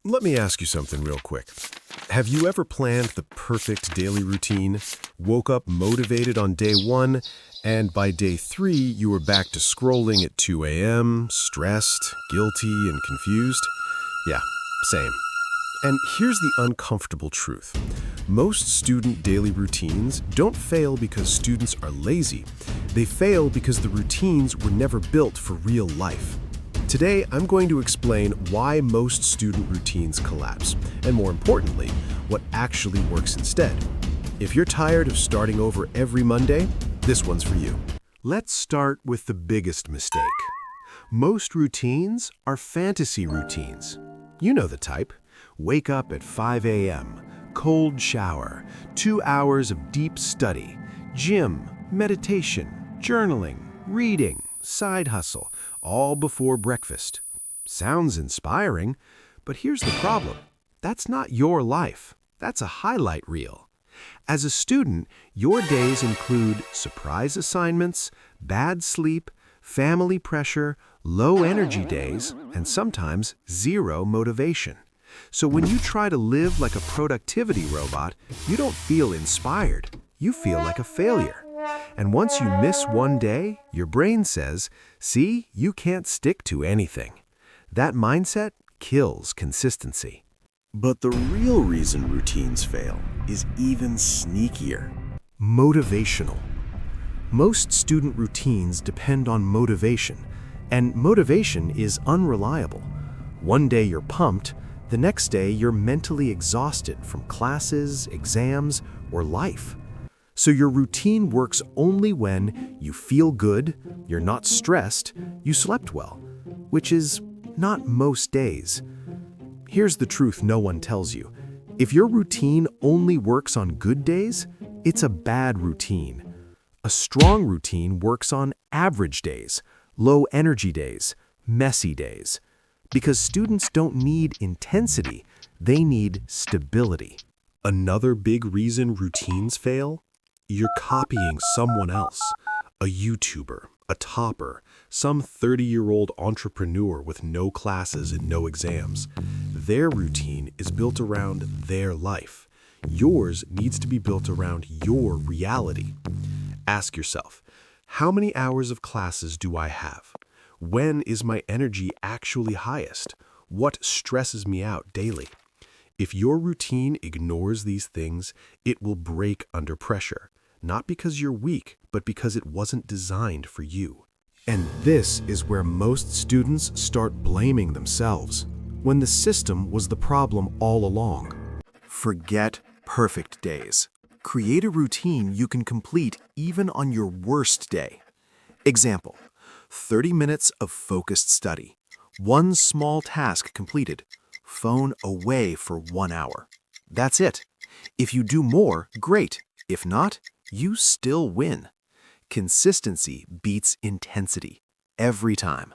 Let me ask you something real quick. Have you ever planned the perfect daily routine, woke up motivated on day one, and by day three you were back to scrolling at 2 a.m., stressed, guilty, and confused? Yeah, same. And here's the uncomfortable truth. Most student daily routines don't fail because students are lazy. They fail because the routines were never built for real life. Today, I'm going to explain why most student routines collapse, and more importantly, what actually works instead. If you're tired of starting over every Monday, this one's for you. Let's start with the biggest mistake. Most routines are fantasy routines. You know the type. Wake up at 5 a.m., cold shower, 2 hours of deep study, gym, meditation, journaling, reading, side hustle, all before breakfast. Sounds inspiring, but here's the problem. That's not your life. That's a highlight reel. As a student, your days include surprise assignments, bad sleep, family pressure, low energy days, and sometimes zero motivation. So when you try to live like a productivity robot, you don't feel inspired. You feel like a failure. And once you miss one day, your brain says, see, you can't stick to anything. That mindset kills consistency. But the real reason routines fail is even sneakier. Motivational. Most student routines depend on motivation, and motivation is unreliable. One day you're pumped, the next day you're mentally exhausted from classes, exams, or life. So your routine works only when you feel good, you're not stressed, you slept well, which is not most days. Here's the truth no one tells you. If your routine only works on good days, it's a bad routine. A strong routine works on average days, low energy days, messy days. Because students don't need intensity, they need stability. Another big reason routines fail? You're copying someone else. A YouTuber, a topper, some 30-year-old entrepreneur with no classes and no exams. Their routine is built around their life. Yours needs to be built around your reality. Ask yourself, how many hours of classes do I have? When is my energy actually highest? What stresses me out daily? If your routine ignores these things, it will break under pressure. Not because you're weak, but because it wasn't designed for you. And this is where most students start blaming themselves, when the system was the problem all along. Forget perfect days. Create a routine you can complete even on your worst day. Example: 30 minutes of focused study. One small task completed. Phone away for 1 hour. That's it. If you do more, great. If not, you still win. Consistency beats intensity every time.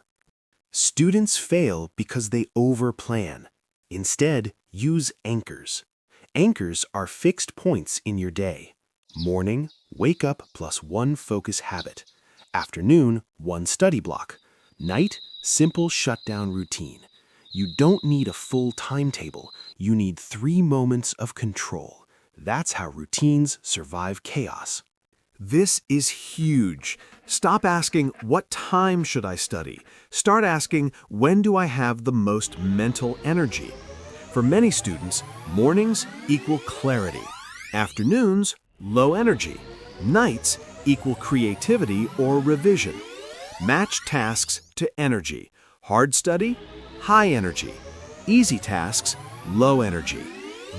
Students fail because they overplan. Instead, use anchors. Anchors are fixed points in your day. Morning, wake up plus one focus habit. Afternoon, one study block. Night, simple shutdown routine. You don't need a full timetable. You need 3 moments of control. That's how routines survive chaos. This is huge. Stop asking, what time should I study? Start asking, when do I have the most mental energy? For many students, mornings equal clarity. Afternoons, low energy. Nights equal creativity or revision. Match tasks to energy. Hard study, high energy. Easy tasks, low energy.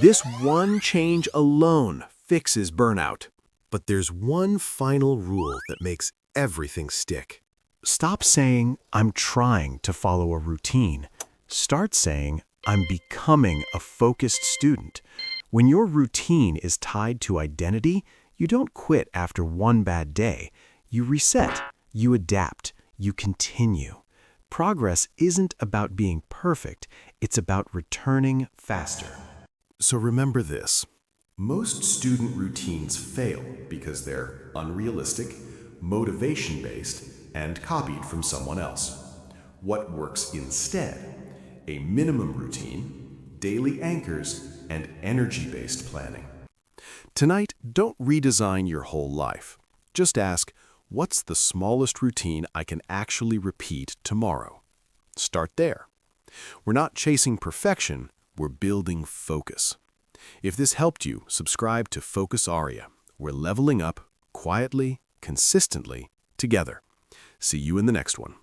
This one change alone fixes burnout. But there's one final rule that makes everything stick. Stop saying, I'm trying to follow a routine. Start saying, I'm becoming a focused student. When your routine is tied to identity, you don't quit after one bad day. You reset, you adapt, you continue. Progress isn't about being perfect, it's about returning faster. So remember this. Most student routines fail because they're unrealistic, motivation-based, and copied from someone else. What works instead? A minimum routine, daily anchors, and energy-based planning. Tonight, don't redesign your whole life. Just ask, what's the smallest routine I can actually repeat tomorrow? Start there. We're not chasing perfection, we're building focus. If this helped you, subscribe to Focus Aria. We're leveling up, quietly, consistently, together. See you in the next one.